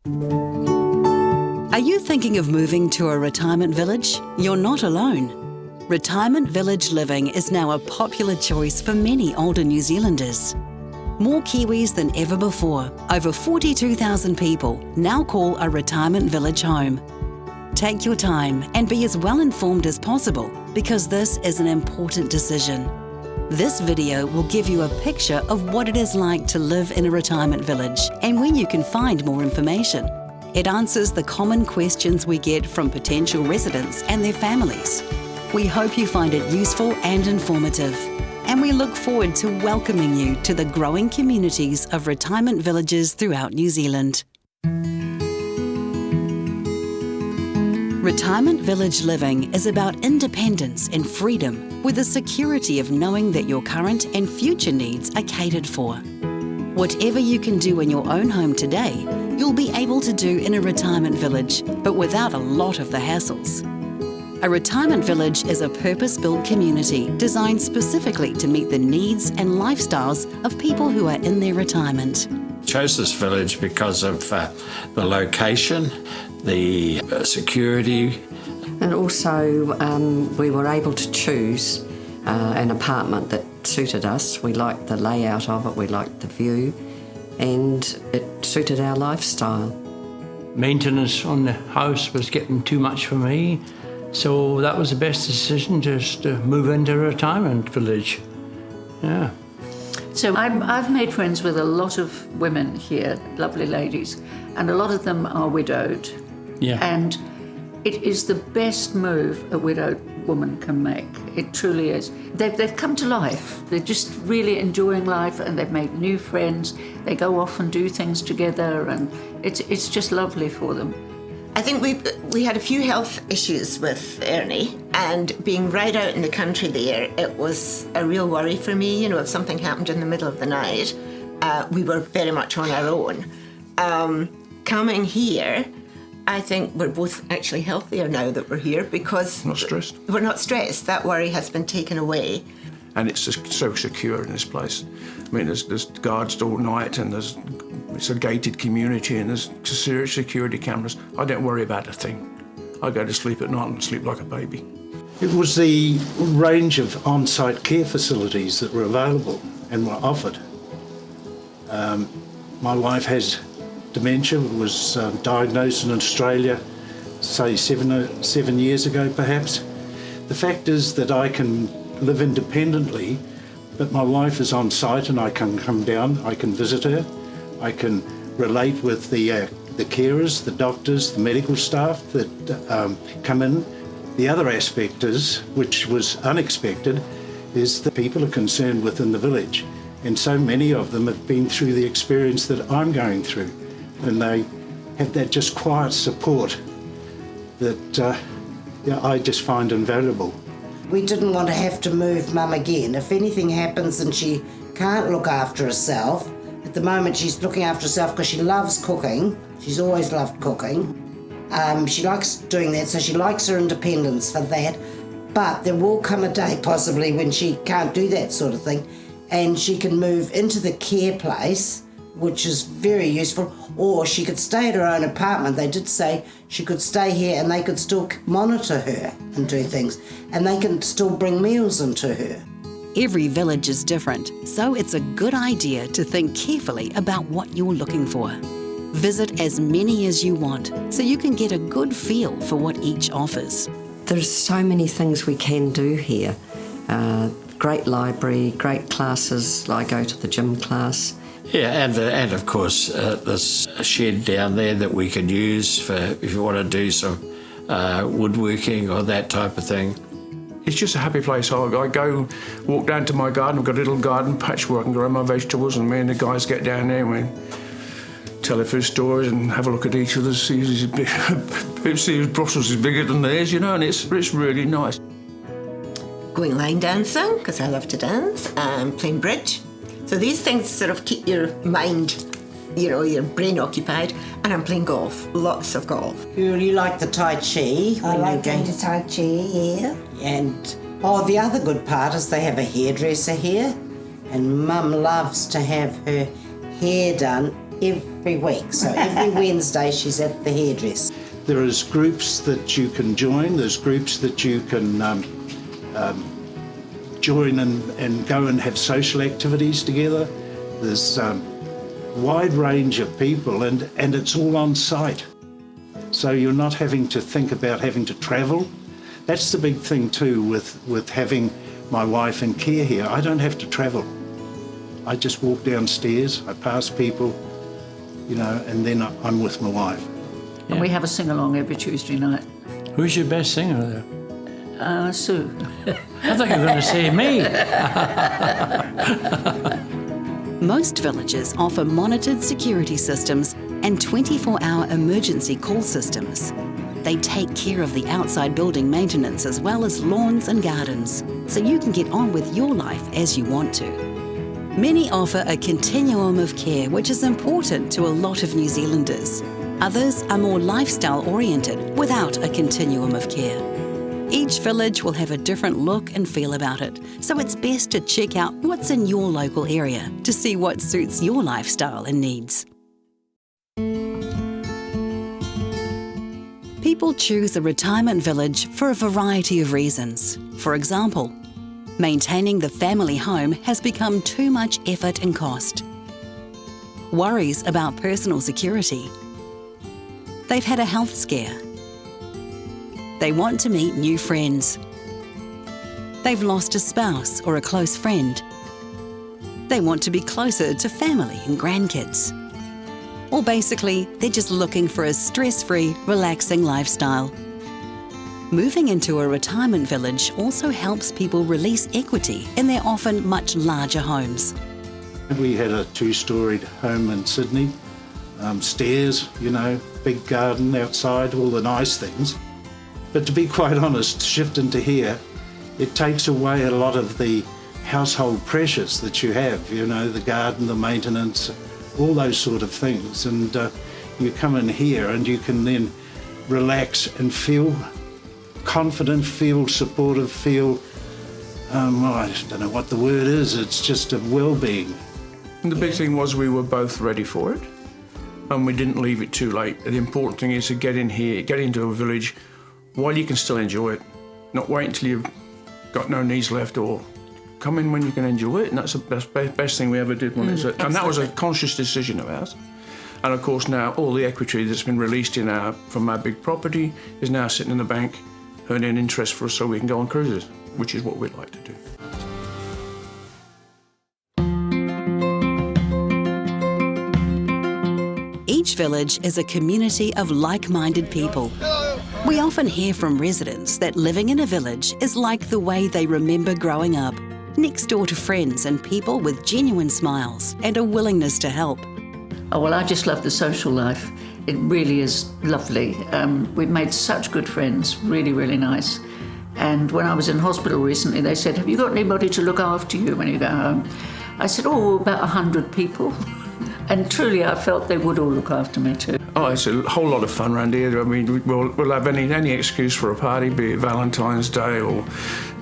Are you thinking of moving to a retirement village? You're not alone. Retirement village living is now a popular choice for many older New Zealanders. More Kiwis than ever before, over 42,000 people now call a retirement village home. Take your time and be as well informed as possible because this is an important decision. This video will give you a picture of what it is like to live in a retirement village and where you can find more information. It answers the common questions we get from potential residents and their families. We hope you find it useful and informative, and we look forward to welcoming you to the growing communities of retirement villages throughout New Zealand. Retirement village living is about independence and freedom with the security of knowing that your current and future needs are catered for. Whatever you can do in your own home today, you'll be able to do in a retirement village, but without a lot of the hassles. A retirement village is a purpose-built community designed specifically to meet the needs and lifestyles of people who are in their retirement. Chose this village because of the location, the security. And also we were able to choose an apartment that suited us. We liked the layout of it, we liked the view, and it suited our lifestyle. Maintenance on the house was getting too much for me, so that was the best decision, just to move into a retirement village. Yeah. So I've made friends with a lot of women here, lovely ladies, and a lot of them are widowed. Yeah. And it is the best move a widowed woman can make. It truly is. They've come to life. They're just really enjoying life, and they've made new friends. They go off and do things together, and it's just lovely for them. I think we had a few health issues with Ernie, and being right out in the country there, it was a real worry for me. You know, if something happened in the middle of the night, we were very much on our own. Coming here, I think we're both actually healthier now that we're here because not stressed. We're not stressed. That worry has been taken away. And it's just so secure in this place. I mean, there's guards all night, and it's a gated community, and there's serious security cameras. I don't worry about a thing. I go to sleep at night and sleep like a baby. It was the range of on-site care facilities that were available and were offered. My wife has dementia, was diagnosed in Australia, say 7 years ago perhaps. The fact is that I can live independently, but my wife is on site and I can come down, I can visit her, I can relate with the carers, the doctors, the medical staff that come in. The other aspect is, which was unexpected, is the people are concerned within the village, and so many of them have been through the experience that I'm going through, and they have that just quiet support that I just find invaluable. We didn't want to have to move Mum again. If anything happens and she can't look after herself, at the moment she's looking after herself because she loves cooking. She's always loved cooking. She likes doing that, so she likes her independence for that. But there will come a day possibly when she can't do that sort of thing, and she can move into the care place, which is very useful, or she could stay at her own apartment. They did say she could stay here and they could still monitor her and do things, and they can still bring meals into her. Every village is different, so it's a good idea to think carefully about what you're looking for. Visit as many as you want so you can get a good feel for what each offers. There's so many things we can do here. Great library, great classes. I go to the gym class. Yeah, and of course there's a shed down there that we can use for if you want to do some woodworking or that type of thing. It's just a happy place. I go walk down to my garden. I've got a little garden patch where I can grow my vegetables, and me and the guys get down there and we tell a few stories and have a look at each other, see if Brussels is bigger than theirs, you know, and it's really nice. Going line dancing, because I love to dance, and playing bridge. So these things sort of keep your mind, you know, your brain occupied. And I'm playing golf, lots of golf. You like the Tai Chi? I like going to Tai Chi, yeah. And, the other good part is they have a hairdresser here, and Mum loves to have her hair done every week. So every Wednesday she's at the hairdresser. There is groups that you can join. There's groups that you can join and go and have social activities together. There's a wide range of people and it's all on site. So you're not having to think about having to travel. That's the big thing too with having my wife in care here. I don't have to travel. I just walk downstairs, I pass people, and then I'm with my wife. Yeah. And we have a sing-along every Tuesday night. Who's your best singer there? Sue. I thought you were going to say me. Most villages offer monitored security systems and 24-hour emergency call systems. They take care of the outside building maintenance as well as lawns and gardens, so you can get on with your life as you want to. Many offer a continuum of care, which is important to a lot of New Zealanders. Others are more lifestyle-oriented without a continuum of care. Each village will have a different look and feel about it, so it's best to check out what's in your local area to see what suits your lifestyle and needs. People choose a retirement village for a variety of reasons. For example, maintaining the family home has become too much effort and cost. Worries about personal security. They've had a health scare. They want to meet new friends. They've lost a spouse or a close friend. They want to be closer to family and grandkids. Or basically, they're just looking for a stress-free, relaxing lifestyle. Moving into a retirement village also helps people release equity in their often much larger homes. We had a 2-storied home in Sydney, stairs, big garden outside, all the nice things. But to be quite honest, shifting to here, it takes away a lot of the household pressures that you have, the garden, the maintenance, all those sort of things. And you come in here and you can then relax and feel confident, feel supportive, feel, I don't know what the word is, it's just a well-being. And the big thing was we were both ready for it and we didn't leave it too late. The important thing is to get in here, get into a village while you can still enjoy it, not wait until you've got no knees left, or come in when you can enjoy it. And that's the best thing we ever did. And that was a conscious decision of ours. And of course now all the equity that's been released from our big property is now sitting in the bank earning interest for us so we can go on cruises, which is what we'd like to do. Each village is a community of like-minded people. We often hear from residents that living in a village is like the way they remember growing up, next door to friends and people with genuine smiles and a willingness to help. Oh, well, I just love the social life. It really is lovely. We've made such good friends, really, really nice. And when I was in hospital recently, they said, have you got anybody to look after you when you go home? I said, about 100 people. And truly, I felt they would all look after me too. Oh, it's a whole lot of fun around here. I mean, we'll have any excuse for a party, be it Valentine's Day, or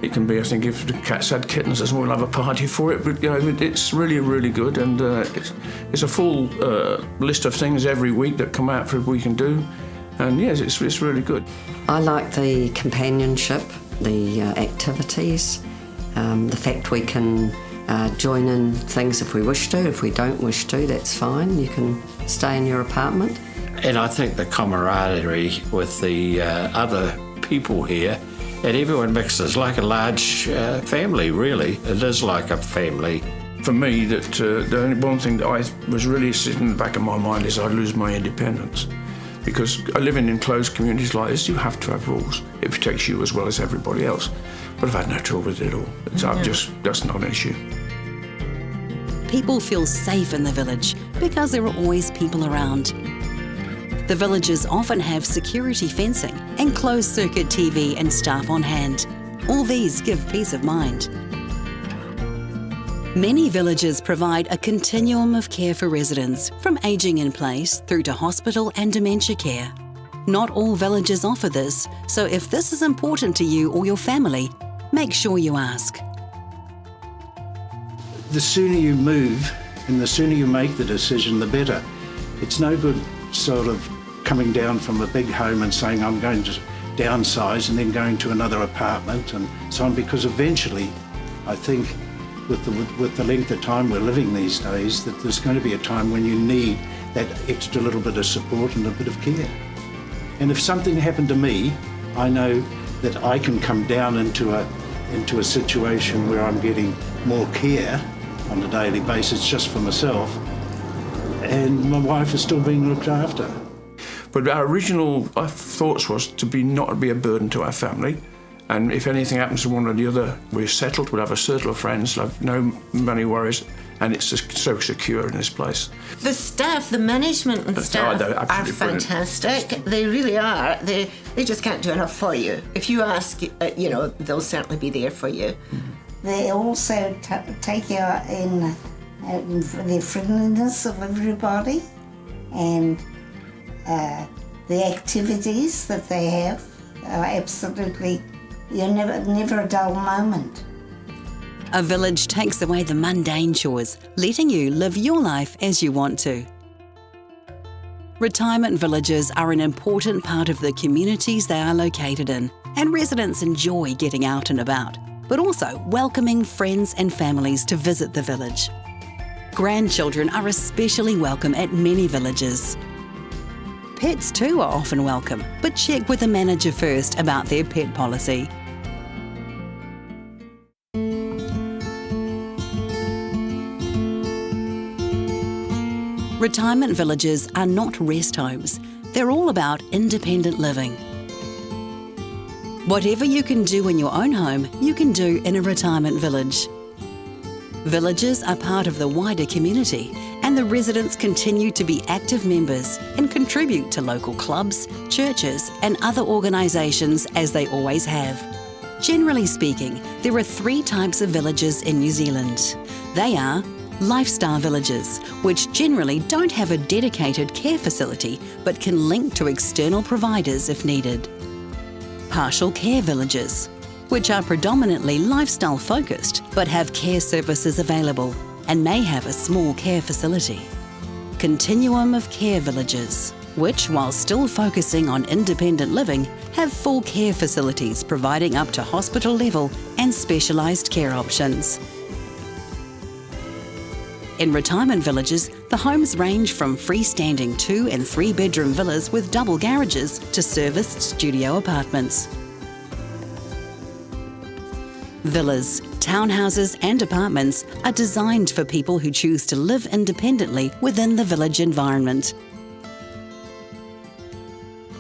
it can be, I think, if the cats had kittens, we'll have a party for it. But it's really, really good, and it's a full list of things every week that come out for we can do, and yes, it's really good. I like the companionship, the activities, the fact we can join in things if we wish to. If we don't wish to, that's fine. You can stay in your apartment. And I think the camaraderie with the other people here, and everyone mixes like a large family, really. It is like a family. For me, the only one thing that I was really sitting in the back of my mind is I'd lose my independence. Because living in closed communities like this, you have to have rules. It protects you as well as everybody else. But I've had no trouble with it at all. That's not an issue. People feel safe in the village because there are always people around. The villages often have security fencing and closed-circuit TV and staff on hand. All these give peace of mind. Many villages provide a continuum of care for residents, from ageing in place through to hospital and dementia care. Not all villages offer this, so if this is important to you or your family, make sure you ask. The sooner you move and the sooner you make the decision, the better. It's no good sort of coming down from a big home and saying I'm going to downsize and then going to another apartment and so on, because eventually I think with the length of time we're living these days that there's going to be a time when you need that extra little bit of support and a bit of care. And if something happened to me, I know that I can come down into a situation where I'm getting more care on a daily basis just for myself, and my wife is still being looked after. But our original thoughts was not be a burden to our family, and if anything happens to one or the other, we're settled, we'll have a circle of friends, like no money worries, and it's just so secure in this place. The staff, the management and staff are fantastic. Brilliant. They really are. They just can't do enough for you. If you ask, they'll certainly be there for you. They also take you in the friendliness of everybody, and the activities that they have are absolutely, you're never a dull moment. A village takes away the mundane chores, letting you live your life as you want to. Retirement villages are an important part of the communities they are located in, and residents enjoy getting out and about, but also welcoming friends and families to visit the village. Grandchildren are especially welcome at many villages. Pets too are often welcome, but check with the manager first about their pet policy. Retirement villages are not rest homes. They're all about independent living. Whatever you can do in your own home, you can do in a retirement village. Villages are part of the wider community, and the residents continue to be active members and contribute to local clubs, churches, and other organisations as they always have. Generally speaking, there are 3 types of villages in New Zealand. They are lifestyle villages, which generally don't have a dedicated care facility but can link to external providers if needed. Partial care villages, which are predominantly lifestyle focused but have care services available and may have a small care facility. Continuum of care villages, which, while still focusing on independent living, have full care facilities providing up to hospital level and specialised care options. In retirement villages, the homes range from freestanding 2 and 3 bedroom villas with double garages to serviced studio apartments. Villas, townhouses and apartments are designed for people who choose to live independently within the village environment.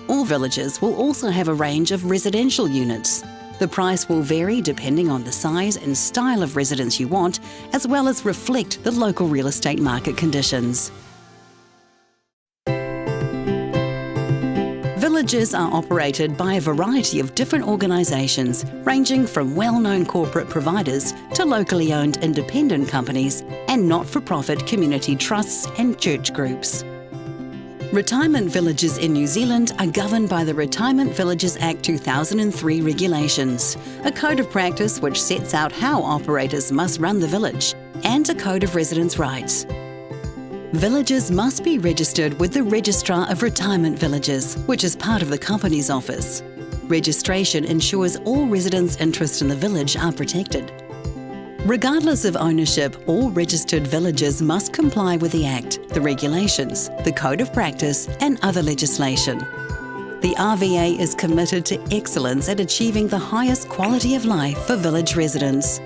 All villages will also have a range of residential units. The price will vary depending on the size and style of residence you want, as well as reflect the local real estate market conditions. Villages are operated by a variety of different organisations, ranging from well-known corporate providers to locally owned independent companies and not-for-profit community trusts and church groups. Retirement villages in New Zealand are governed by the Retirement Villages Act 2003 regulations, a code of practice which sets out how operators must run the village, and a code of residence rights. Villages must be registered with the Registrar of Retirement Villages, which is part of the Companies Office. Registration ensures all residents' interests in the village are protected. Regardless of ownership, all registered villages must comply with the Act, the regulations, the Code of Practice and other legislation. The RVA is committed to excellence at achieving the highest quality of life for village residents.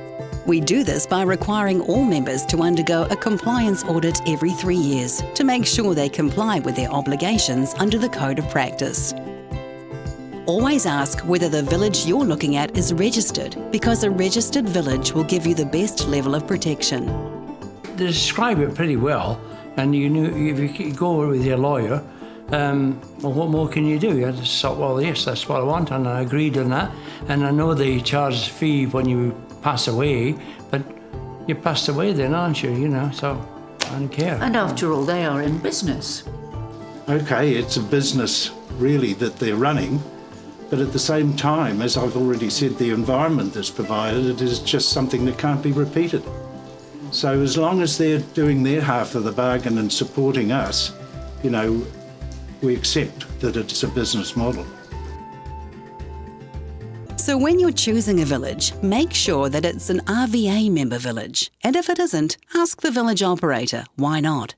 We do this by requiring all members to undergo a compliance audit every 3 years to make sure they comply with their obligations under the Code of Practice. Always ask whether the village you're looking at is registered, because a registered village will give you the best level of protection. They describe it pretty well, and you know, if you go with your lawyer, well, what more can you do? You just say, well, yes, that's what I want, and I agreed on that. And I know they charge a fee when you pass away, but you passed away then, aren't you? You know, so I don't care. And after all, they are in business. Okay, it's a business really that they're running, but at the same time, as I've already said, the environment that's provided, it is just something that can't be repeated. So as long as they're doing their half of the bargain and supporting us, we accept that it's a business model. So when you're choosing a village, make sure that it's an RVA member village. And if it isn't, ask the village operator, why not?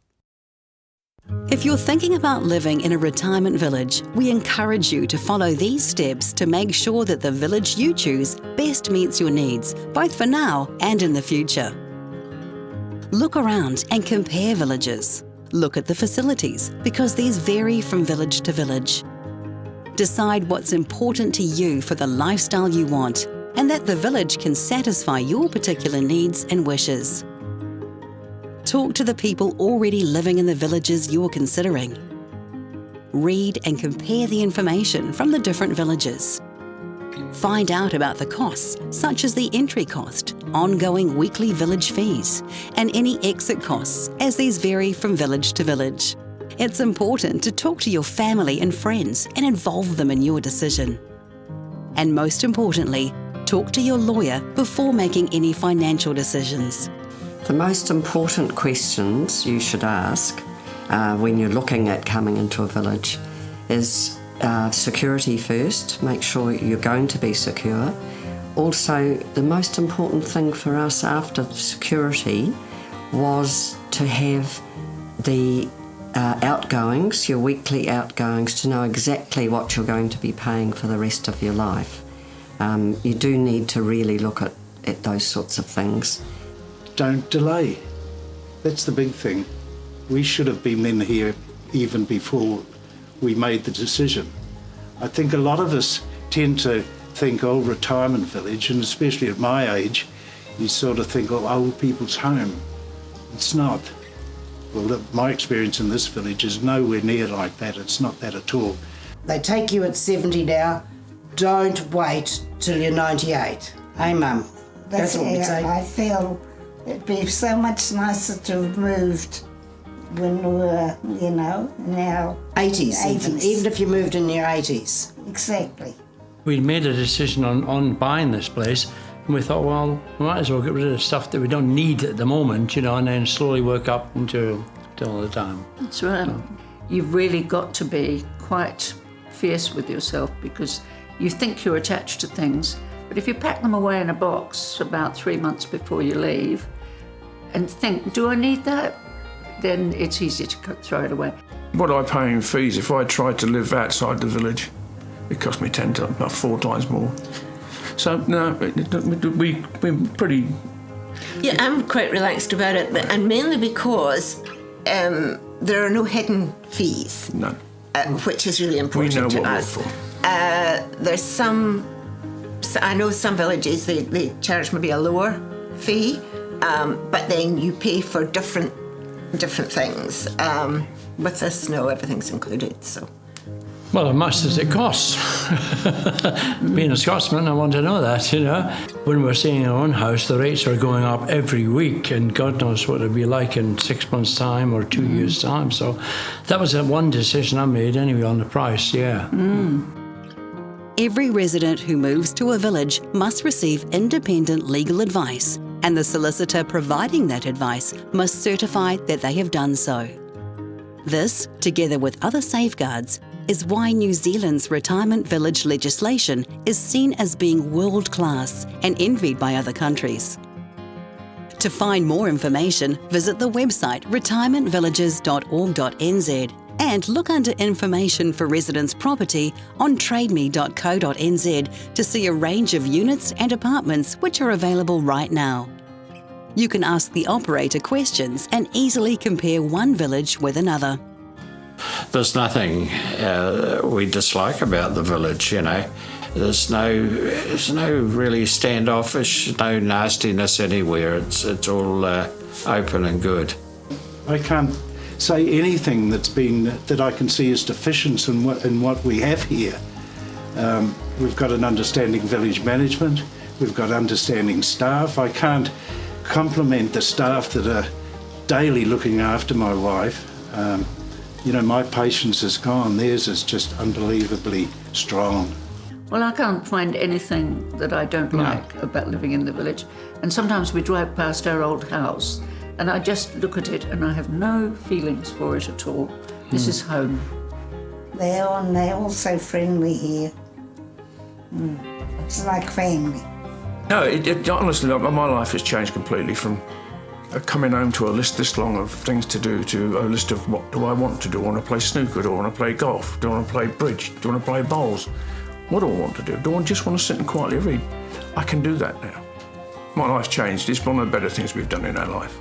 If you're thinking about living in a retirement village, we encourage you to follow these steps to make sure that the village you choose best meets your needs, both for now and in the future. Look around and compare villages. Look at the facilities, because these vary from village to village. Decide what's important to you for the lifestyle you want, and that the village can satisfy your particular needs and wishes. Talk to the people already living in the villages you're considering. Read and compare the information from the different villages. Find out about the costs, such as the entry cost, ongoing weekly village fees, and any exit costs, as these vary from village to village. It's important to talk to your family and friends and involve them in your decision. And most importantly, talk to your lawyer before making any financial decisions. The most important questions you should ask when you're looking at coming into a village is security first. Make sure you're going to be secure. Also, the most important thing for us after security was to have the outgoings, your weekly outgoings, to know exactly what you're going to be paying for the rest of your life. You do need to really look at those sorts of things. Don't delay. That's the big thing. We should have been in here even before we made the decision. I think a lot of us tend to think, retirement village, and especially at my age, you sort of think, old people's home. It's not. Well, my experience in this village is nowhere near like that. It's not that at all. They take you at 70 now. Don't wait till you're 98. Hey, Mum. That's what we say. I feel it'd be so much nicer to have moved when we were, now. 80s. Even if you moved in your 80s. Exactly. We made a decision on buying this place, and we thought, well, we might as well get rid of the stuff that we don't need at the moment, and then slowly work up until the time. That's right. So. You've really got to be quite fierce with yourself, because you think you're attached to things, but if you pack them away in a box about 3 months before you leave and think, do I need that? Then it's easy to throw it away. What I pay in fees, if I tried to live outside the village, it cost me 4 times more. So, no, we're pretty... Yeah, I'm quite relaxed about it, and mainly because there are no hidden fees. No. Which is really important to us. There's I know some villages, they charge maybe a lower fee, but then you pay for different things. With this, no, everything's included, so... Well, as much as it costs. Being a Scotsman, I want to know that, When we're seeing our own house, the rates are going up every week, and God knows what it'll be like in 6 months' time or 2 years' time. So that was one decision I made anyway on the price, yeah. Every resident who moves to a village must receive independent legal advice, and the solicitor providing that advice must certify that they have done so. This, together with other safeguards, is why New Zealand's retirement village legislation is seen as being world-class and envied by other countries. To find more information, visit the website retirementvillages.org.nz and look under Information for Residents Property on trademe.co.nz to see a range of units and apartments which are available right now. You can ask the operator questions and easily compare one village with another. There's nothing we dislike about the village, There's no really standoffish, no nastiness anywhere. It's all open and good. I can't say anything that I can see as deficient in what we have here. We've got an understanding village management. We've got understanding staff. I can't compliment the staff that are daily looking after my wife. My patience is gone. Theirs is just unbelievably strong. Well, I can't find anything that I don't like about living in the village. And sometimes we drive past our old house and I just look at it and I have no feelings for it at all. This is home. They are, and they're also friendly here. It's like family. No, honestly, my life has changed completely from coming home to a list this long of things to do to a list of what do I want to do. Do I want to play snooker? Do I want to play golf? Do I want to play bridge? Do I want to play bowls? What do I want to do? Do I just want to sit and quietly read? I can do that now. My life's changed. It's one of the better things we've done in our life.